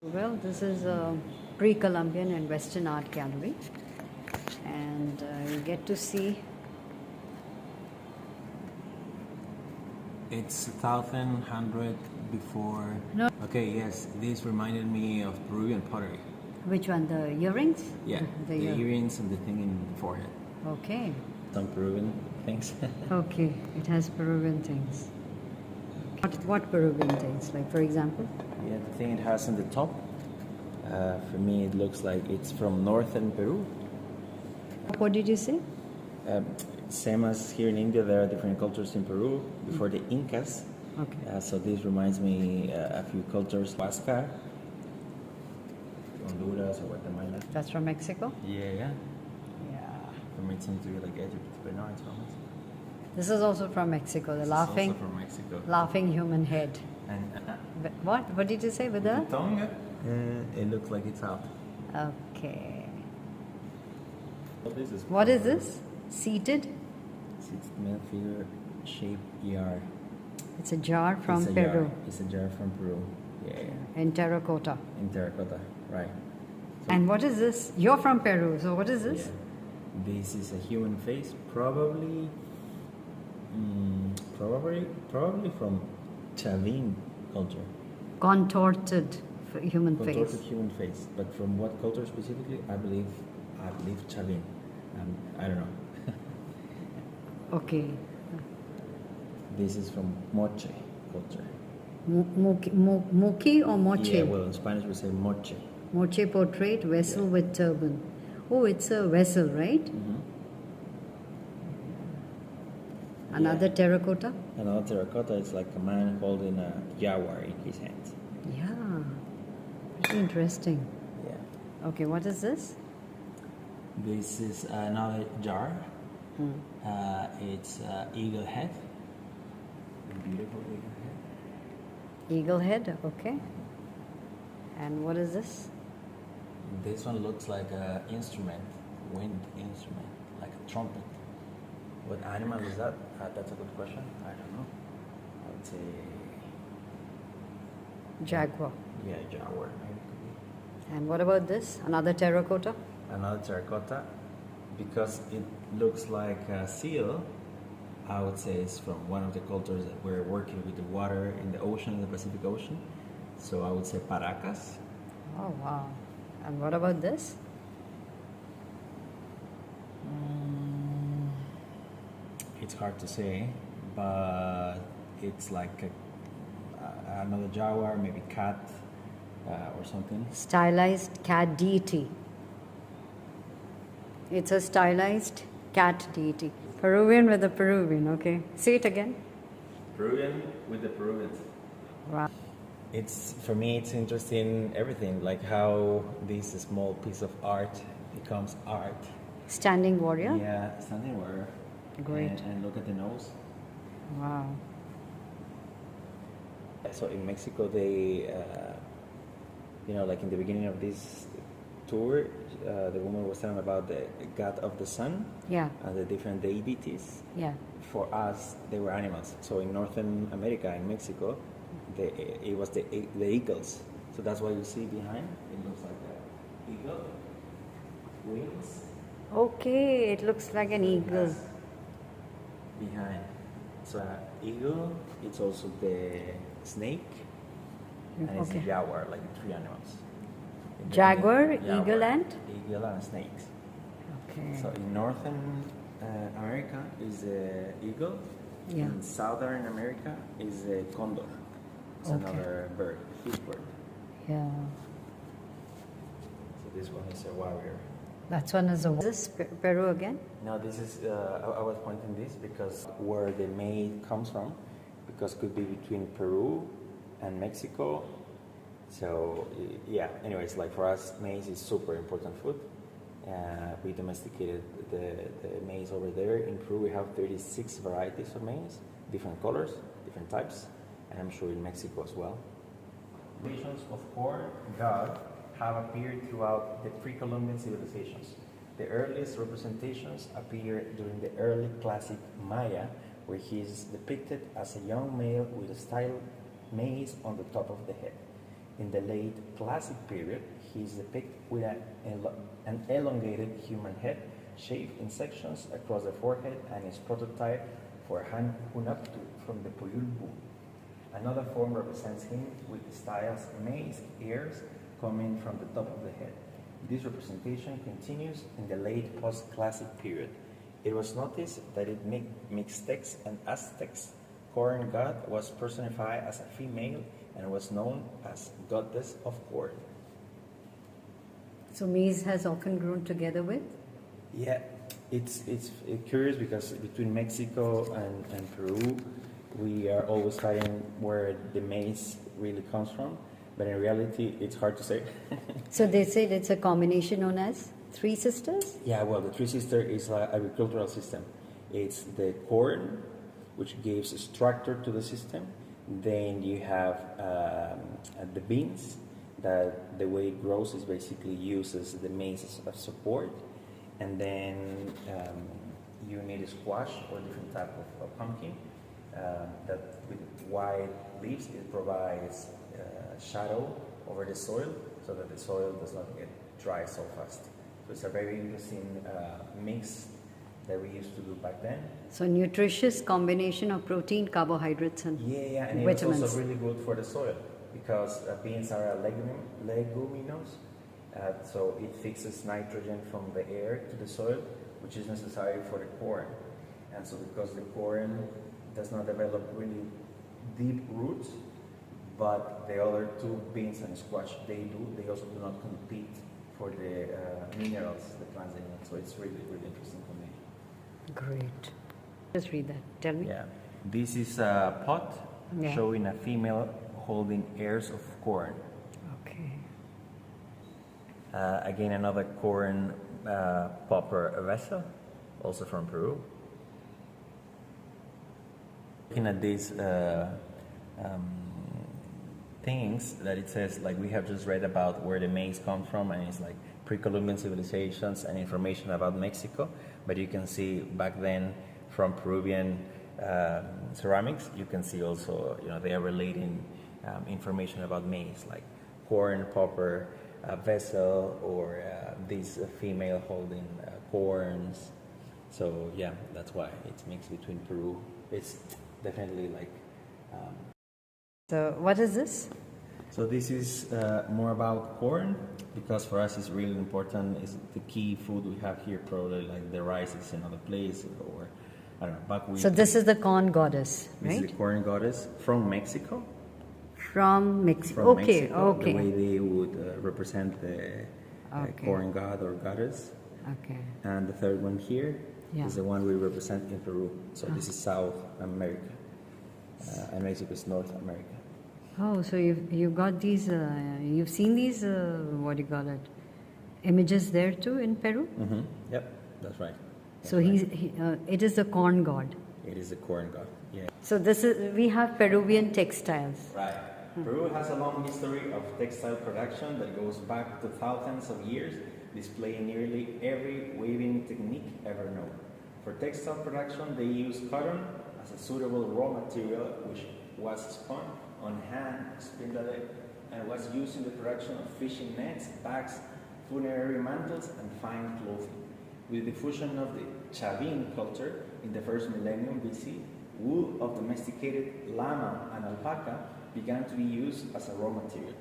Well, this is a pre-Columbian and Western art gallery, and you get to see. It's 1100 before. No. Okay, yes, this reminded me of Peruvian pottery. Which one? The earrings? Yeah, the earrings and the thing in the forehead. Okay. Some Peruvian things. Okay, it has Peruvian things. What Peruvian things? Like, for example? Yeah, the thing it has on the top. For me, it looks like it's from northern Peru. What did you say? Same as here in India, there are different cultures in Peru before the Incas. Okay. So this reminds me a few cultures. Huasca, Honduras, or Guatemala. That's from Mexico? Yeah. Yeah. For me, it seems to be like Egypt, but no, it's from Mexico. This is also from Mexico. The This laughing, is also from Mexico. laughing human head. And What? What did you say with the that? tongue, it looks like it's out. Okay. This is What is this? Seated? It's male figure shaped jar. It's a jar from It's a Peru. Jar. It's a jar from Peru. Yeah. In terracotta. In terracotta, right. And what is this? You're from Peru, so what is this? Yeah. This is a human face, probably from Chavin culture. Contorted human Contorted face. human face, but from what culture specifically? I believe Chavin. I don't know. Okay. This is from Moche culture. Muki or moche? Yeah, well, in Spanish we say Moche. Moche portrait, vessel with turban. Oh, it's a vessel, right? Mm-hmm. Another terracotta? Another terracotta is like a man holding a jaguar in his hands. Yeah. Pretty interesting. Yeah. Okay, what is this? This is another jar. It's eagle head. A beautiful eagle head. Eagle head, okay. And what is this? This one looks like an instrument, wind instrument, like a trumpet. What animal is that? That's a good question. I don't know. I would say. Jaguar. Yeah, jaguar. Maybe. And what about this? Another terracotta? Another terracotta, because it looks like a seal. I would say it's from one of the cultures that we're working with the water in the ocean, in the Pacific Ocean. So I would say Paracas. Oh, wow. And what about this? It's hard to say, but it's like another jaguar, maybe cat or something. Stylized cat deity. It's a stylized cat deity. Peruvian with a Peruvian, okay. Say it again. Peruvian with the Peruvians. Wow. It's, for me, it's interesting everything, like how this small piece of art becomes art. Standing warrior? Yeah, standing warrior. Great. And look at the nose. Wow. So in Mexico, they, like in the beginning of this tour, the woman was telling about the god of the sun. Yeah. And the different deities. Yeah. For us, they were animals. So in Northern America, in Mexico, it was the eagles. So that's why you see behind, it looks like an eagle, wings. Okay, it looks like an eagle. Behind. So eagle, it's also the snake, and it's the jaguar, like the three animals. Jaguar, eagle and? Eagle and snakes. Okay. So in Northern America is the eagle. Yeah. In Southern America is the condor. It's another bird, a huge bird. Yeah. So this one is a warrior. That's one is a... Is this Peru again? No, this is, I was pointing this because where the maize comes from, because could be between Peru and Mexico. So, yeah, anyways, like for us, maize is super important food. We domesticated the maize over there. In Peru, we have 36 varieties of maize, different colors, different types, and I'm sure in Mexico as well. Visions of corn god have appeared throughout the pre-Columbian civilizations. The earliest representations appear during the early classic Maya, where he is depicted as a young male with a styled maize on the top of the head. In the late classic period, he is depicted with an elongated human head shaved in sections across the forehead and is prototype for Han Hunaptu from the Puyul Boon. Another form represents him with the style's mace ears coming from the top of the head. This representation continues in the late post-classic period. It was noticed that in Mixtecs and Aztecs, corn god was personified as a female and was known as goddess of corn. So maize has often grown together with? Yeah, it's curious because between Mexico and Peru, we are always fighting where the maize really comes from, but in reality, it's hard to say. So they said it's a combination known as Three Sisters? Yeah, well, the Three Sisters is an agricultural system. It's the corn, which gives structure to the system. Then you have the beans, that the way it grows is basically uses the maize as support. And then you need a squash or different type of pumpkin that with wide leaves, it provides shadow over the soil so that the soil does not get dry so fast. So it's a very interesting mix that we used to do back then. So nutritious combination of protein, carbohydrates and and vitamins. It's also really good for the soil because beans are a leguminous, so it fixes nitrogen from the air to the soil, which is necessary for the corn. And so because the corn does not develop really deep roots, but the other two, beans and squash, they also do not compete for the minerals the plants need. So it's really, really interesting for me. Great. Just read that. Tell me. Yeah. This is a pot showing a female holding ears of corn. Okay. Again, another corn popper vessel, also from Peru. Looking at these things that it says, like we have just read about where the maize comes from, and it's like pre-Columbian civilizations and information about Mexico. But you can see back then from Peruvian ceramics, you can see also, they are relating information about maize, like corn popper vessel, or this female holding corns. So yeah, that's why it's mixed between Peru. It's definitely like. So what is this? So this is more about corn, because for us it's really important. It's the key food we have here, probably like the rice is in another place, or I don't know, buckwheat. So this is the corn goddess, right? This is the corn goddess from Mexico. From Mexico. From Okay, Mexico, okay. The way they would represent the corn god or goddess. Okay. And the third one here is Yeah. the one we represent in Peru. So this is South America, and Mexico is North America. Oh, so you've got these, you've seen these, what do you call it, images there too in Peru? Mm-hmm. Yep, that's right. So it is the corn god. It is the corn god. Yeah. So we have Peruvian textiles. Right. Peru has a long history of textile production that goes back to thousands of years, displaying nearly every weaving technique ever known. For textile production, they use cotton as a suitable raw material, which was spun on hand, spindled, and was used in the production of fishing nets, bags, funerary mantles, and fine clothing. With the diffusion of the Chavin culture in the first millennium BC, wool of domesticated llama and alpaca began to be used as a raw material.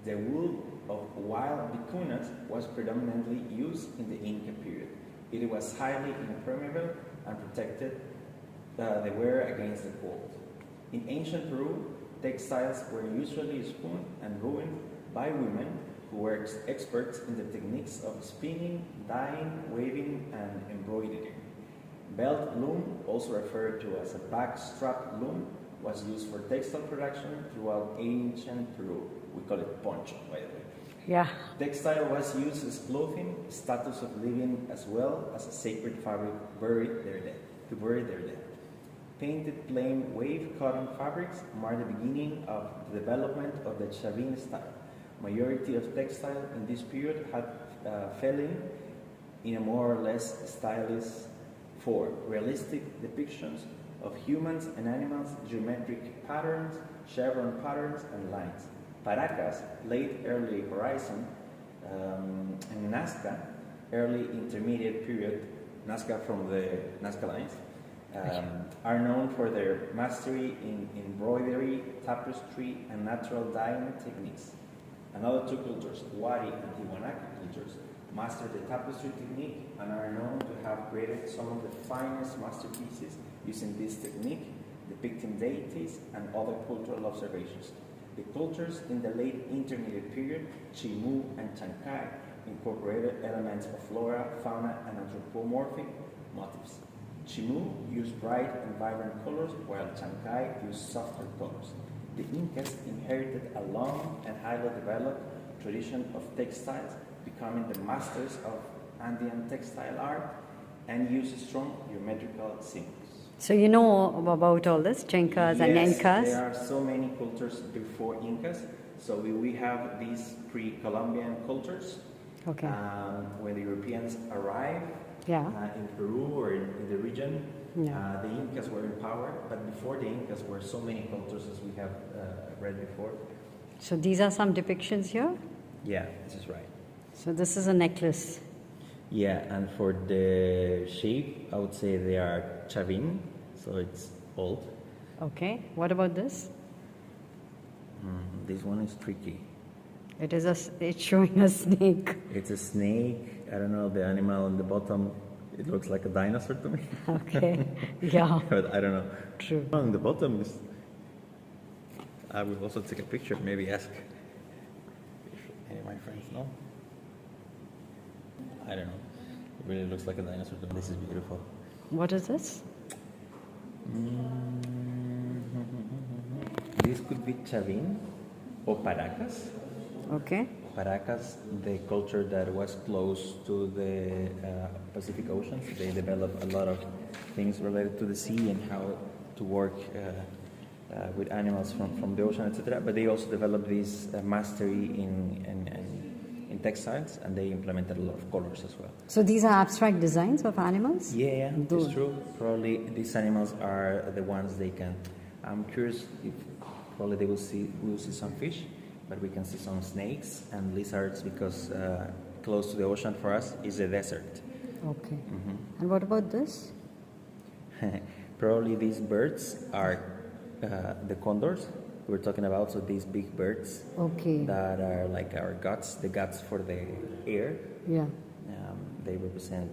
The wool of wild vicuñas was predominantly used in the Inca period. It was highly impermeable and protected the wearer against the cold. In ancient Peru, textiles were usually spun and ruined by women who were experts in the techniques of spinning, dyeing, weaving, and embroidery. Belt loom, also referred to as a backstrap loom, was used for textile production throughout ancient Peru. We call it poncho, by the way. Yeah. Textile was used as clothing, status of living, as well as a sacred fabric to bury their dead. Painted plain wave cotton fabrics mark the beginning of the development of the Chavin style. Majority of textile in this period had fallen in a more or less stylized form, realistic depictions of humans and animals, geometric patterns, chevron patterns, and lines. Paracas, late early horizon, and Nazca, early intermediate period, Nazca from the Nazca lines, are known for their mastery in embroidery, tapestry, and natural dyeing techniques. Another two cultures, Wari and Tiwanaku cultures, master the tapestry technique and are known to have created some of the finest masterpieces using this technique, depicting deities and other cultural observations. The cultures in the late intermediate period, Chimu and Chancay, incorporated elements of flora, fauna, and anthropomorphic motifs. Chimu used bright and vibrant colors, while Chancay used softer colors. The Incas inherited a long and highly developed tradition of textiles, becoming the masters of Andean textile art and used strong geometrical symbols. So you know about all this, Chencas and Incas? There are so many cultures before Incas. So we have these pre-Columbian cultures. Okay. When the Europeans arrived in Peru or in the region, the Incas were in power. But before the Incas were so many cultures, as we have read before. So these are some depictions here? Yeah, this is right. So this is a necklace. Yeah, and for the shape, I would say they are chavin, so it's old. Okay. What about this? This one is tricky. It's showing a snake. It's a snake. I don't know, the animal on the bottom, it looks like a dinosaur to me. Okay. Yeah. But I don't know. True. On the bottom is... I will also take a picture, maybe ask if any of my friends know. I don't know. It really looks like a dinosaur to me. This is beautiful. What is this? This could be Chavin or Paracas. Okay. Paracas, the culture that was close to the Pacific Ocean. They developed a lot of things related to the sea and how to work with animals from the ocean, etc. But they also developed this mastery in textiles, and they implemented a lot of colors as well. So these are abstract designs of animals? Yeah, it's true. Probably these animals are the ones they can. I'm curious if probably we'll see some fish, but we can see some snakes and lizards because close to the ocean for us is a desert. Okay. And what about this? Probably these birds are the condors we're talking about. So these big birds that are like our guts, the guts for the air. Yeah. They represent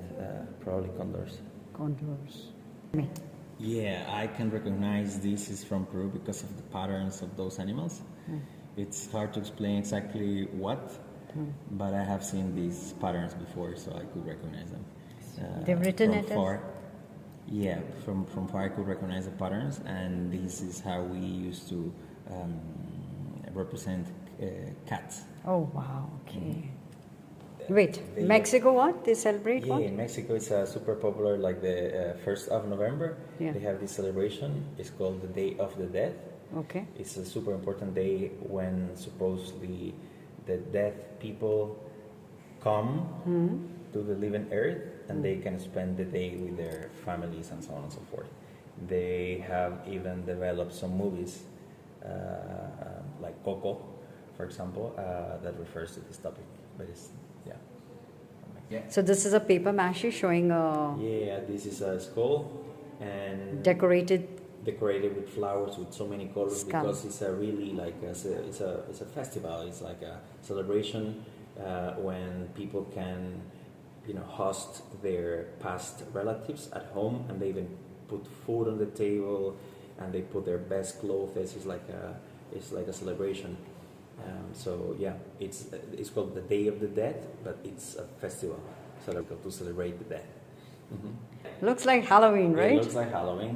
probably condors. Condors. Yeah, I can recognize this is from Peru because of the patterns of those animals. It's hard to explain exactly what, but I have seen these patterns before, so I could recognize them. They've written from it far. Yeah, from far I could recognize the patterns, and this is how we used to represent cats. Oh, wow. Okay. Wait, Mexico what? They celebrate what? Yeah, in Mexico it's super popular, like the 1st of November. Yeah. They have this celebration. It's called the Day of the Dead. Okay. It's a super important day when supposedly the dead people come to the living earth and they can spend the day with their families and so on and so forth. They have even developed some movies like Coco, for example, that refers to this topic. But it's, yeah. So this is a paper mache showing a... Yeah, this is a skull and... Decorated with flowers with so many colors skull. Because it's a really like it's a festival. It's like a celebration when people can host their past relatives at home, and they even put food on the table and they put their best clothes. It's like a celebration. So yeah, it's called the Day of the Dead, but it's a festival to celebrate the dead. Looks like Halloween, right? It looks like Halloween.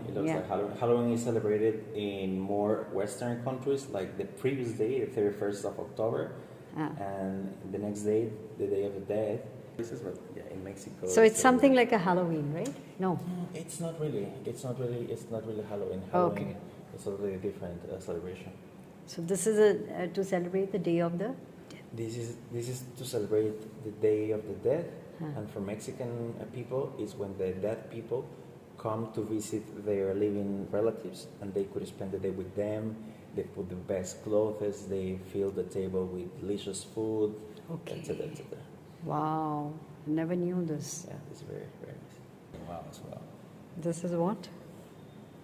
Halloween is celebrated in more Western countries, like the previous day, the 31st of October, and the next day, the Day of the Dead. But yeah, in Mexico. So it's something like a Halloween, right? No. It's not really. It's not really Halloween. Okay. It's a really different celebration. So this is to celebrate the Day of the Dead. This is to celebrate the Day of the Dead. And for Mexican people, it's when the dead people come to visit their living relatives, and they could spend the day with them, they put the best clothes, they fill the table with delicious food, Okay. etc., etc. Wow, never knew this. Yeah, it's very, very nice. Wow, as well. This is what?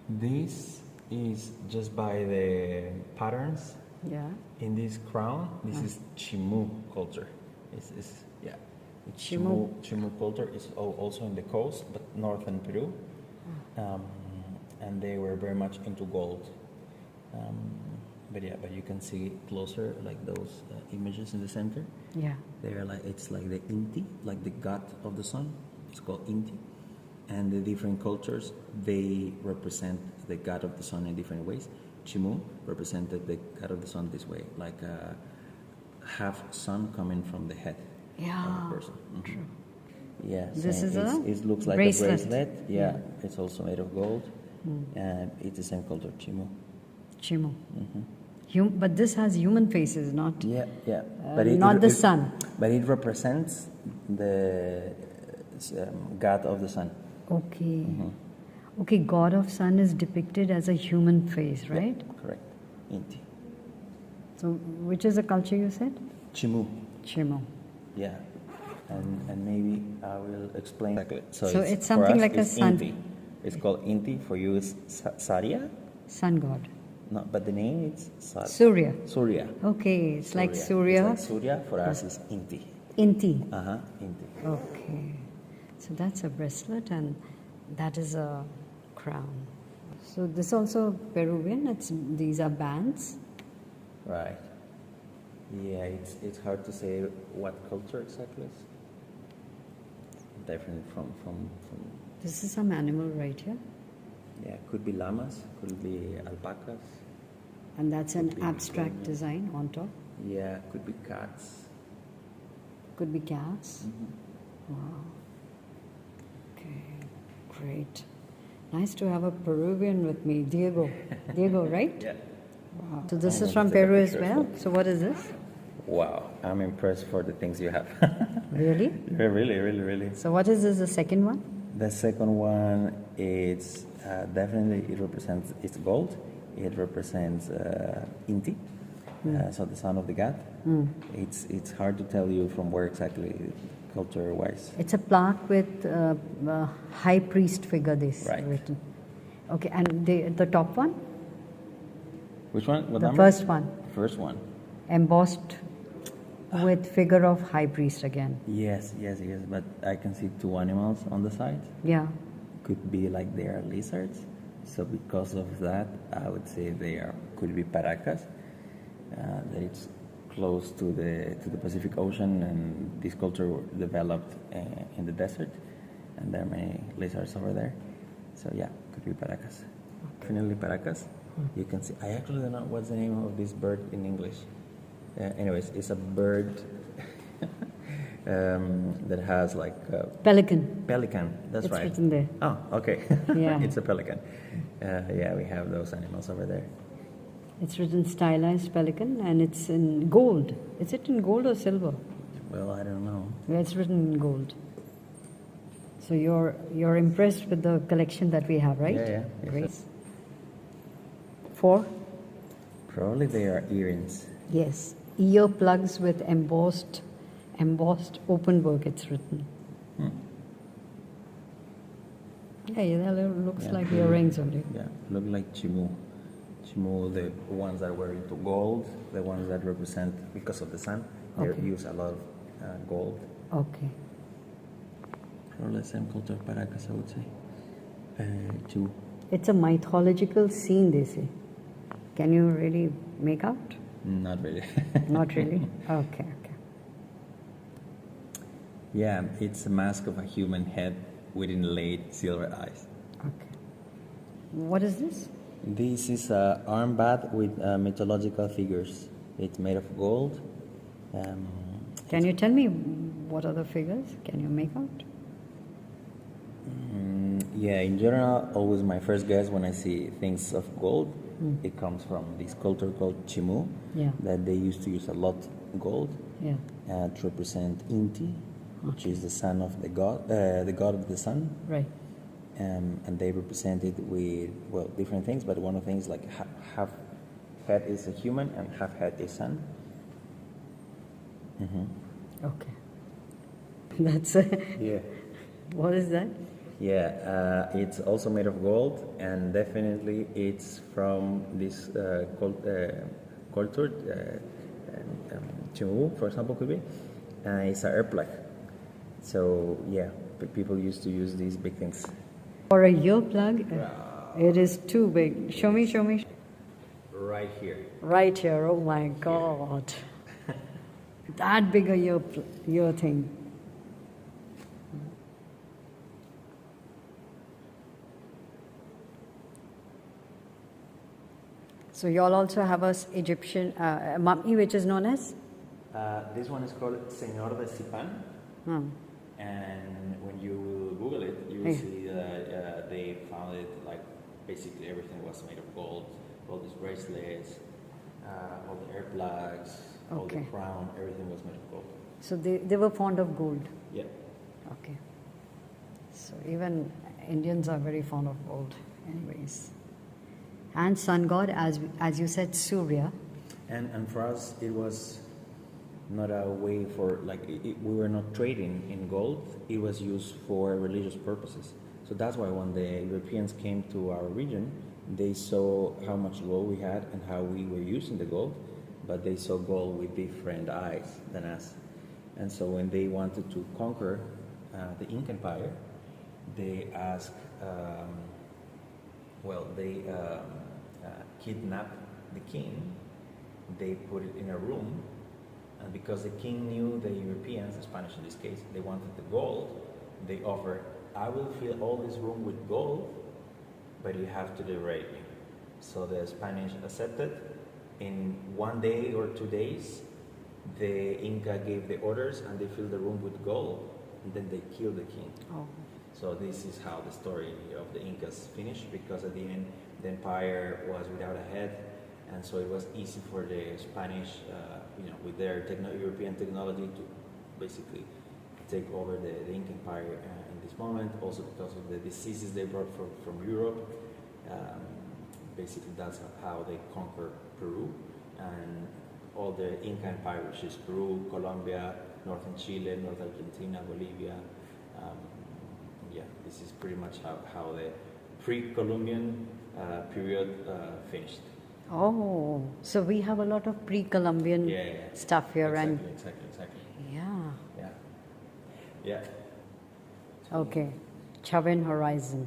This is just by the patterns Yeah. in this crown. This is Chimu culture. It's Chimu. Chimu culture is also in the coast, but northern Peru, and they were very much into gold. But you can see closer, like those images in the center. Yeah. They're like, it's like the Inti, like the god of the sun. It's called Inti. And the different cultures, they represent the god of the sun in different ways. Chimu represented the god of the sun this way, like a half sun coming from the head Yeah. of the person. True. Yeah, This is it looks like bracelet. a bracelet. Yeah, it's also made of gold. And it's the same culture, Chimu. Chimu. But this has human faces, not Yeah. not the sun. But it represents the god of the sun. Okay. Okay, God of Sun is depicted as a human face, right? Yeah, correct. Inti. So, which is the culture you said? Chimu. Chimu. Yeah. And maybe I will explain. Exactly. So it's for something us, like a it's sun. Inti. It's called Inti. For you, it's Saria. Sun God. No, but the name is Surya. Surya. Okay, it's like It's Surya. like Surya. For us, it's Inti. Inti. Inti. Okay. So that's a bracelet and that is a crown. So this also Peruvian. These are bands. Right. Yeah, it's hard to say what culture exactly is. Different from This is some animal right here. yeah, could be llamas, could be alpacas. And that's an Could be abstract Peruvian. design on top. Yeah, could be cats. Could be cats. Wow. Okay, great. Nice to have a Peruvian with me, Diego. Diego, right? Yeah. Wow. So this I'm is going from to take a Peru as picture as well. well. So what is this? Wow, I'm impressed for the things you have. Really? Yeah, really. So what is this, the second one? The second one is definitely it represents it's gold. It represents Inti, so the son of the god. It's hard to tell you from where exactly culture wise. It's a plaque with high priest figure, this Right. written. Okay, and the top one? Which one? What The number? first one. First one. Embossed with figure of high priest again. Yes. But I can see two animals on the side. Yeah. Could be like they are lizards. So because of that, I would say could be paracas. That it's close to the Pacific Ocean, and this culture developed in the desert, and there are many lizards over there. So yeah, could be paracas. Definitely paracas. You can see. I actually don't know what's the name of this bird in English. Anyways, it's a bird that has like Pelican. pelican. That's It's right. written there. Oh, okay. Yeah. It's a pelican. Yeah, we have those animals over there. It's written stylized pelican and it's in gold. Is it in gold or silver? Well, I don't know. Yeah, it's written in gold. So you're impressed with the collection that we have, right? Yeah. Yes, Great. sir. 4? Probably they are earrings. Yes. Ear plugs with embossed open work, it's written. Yeah, that looks Yeah, like really. earrings only. Yeah, look like Chimu. Chimu, the ones that were into gold, the ones that represent, because of the sun, they Okay. use a lot of gold. Okay. Probably the same culture of Paracas, I would say. Too. It's a mythological scene, they say. Can you really make out? Not really. Not really? Okay. Yeah, it's a mask of a human head with inlaid silver eyes. Okay. What is this? This is an armband with mythological figures. It's made of gold. Can you tell me what are the figures? Can you make out? Yeah, in general, always my first guess when I see things of gold, it comes from this culture called Chimu, Yeah. that they used to use a lot gold Yeah. to represent Inti, which is the son of the god of the sun. Right. And they represent it with, well, different things, but one of the things like half head is a human and half head is sun. Okay. That's it. Yeah. What is that? Yeah, it's also made of gold, and definitely it's from this culture. Chimu, for example, could be. It's an earplug. So yeah, people used to use these big things. For a earplug, it is too big. Show me, show me. Right here. Right here. Oh my God. That big a ear thing. So you all also have a Egyptian mummy, which is known as? This one is called Señor de Zipan. And when you Google it, you will see that they found it like basically everything was made of gold. All these bracelets, all the earplugs, all the crown, everything was made of gold. So they were fond of gold. Yeah. Okay. So even Indians are very fond of gold, anyways. And sun god, as you said, Surya. And for us, it was not a way for, like, we were not trading in gold. It was used for religious purposes. So that's why when the Europeans came to our region, they saw how much gold we had and how we were using the gold, but they saw gold with different eyes than us. And so when they wanted to conquer the Inca Empire, they asked, they kidnapped the king. They put it in a room, and because the king knew the Europeans, the Spanish in this case, they wanted the gold, they offered, I will fill all this room with gold, but you have to liberate me. So the Spanish accepted. In 1 day or 2 days, the Inca gave the orders and they filled the room with gold, and then they killed the king. Oh. So this is how the story of the Incas finished, because at the end the empire was without a head, and so it was easy for the Spanish, with their European technology, to basically take over the Inca Empire in this moment. Also because of the diseases they brought from Europe. Basically, that's how they conquered Peru and all the Inca Empire, which is Peru, Colombia, northern Chile, North Argentina, Bolivia. This is pretty much how the pre-Columbian period finished. Oh, so we have a lot of pre-Columbian stuff here, Exactly. Yeah. Okay, Chavin Horizon.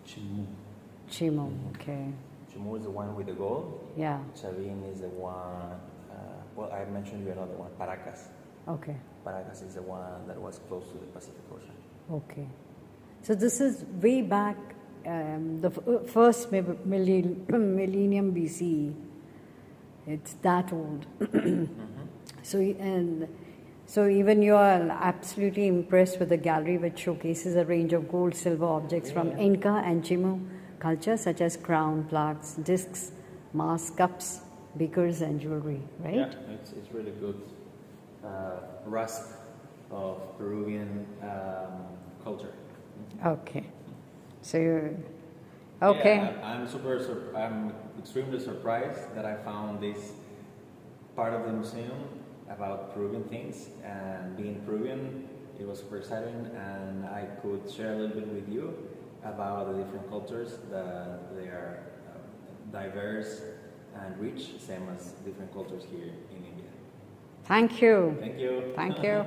Chimu. Okay. Chimu is the one with the gold. Yeah. Chavin is the one. I mentioned you another one, Paracas. Okay. Paracas is the one that was close to the Pacific Ocean. Okay. So this is way back, the first millennium BCE. It's that old. So even you are absolutely impressed with the gallery, which showcases a range of gold, silver objects from Inca and Chimu culture, such as crown, plaques, discs, masks, cups, beakers, and jewelry. Right? Yeah, it's really good rusk of Peruvian culture. Okay. So you're okay. Yeah, I'm extremely surprised that I found this part of the museum about Peruvian things, and being Peruvian, it was super exciting, and I could share a little bit with you about the different cultures, that they are diverse and rich, same as different cultures here in India. Thank you. Thank you. Thank you.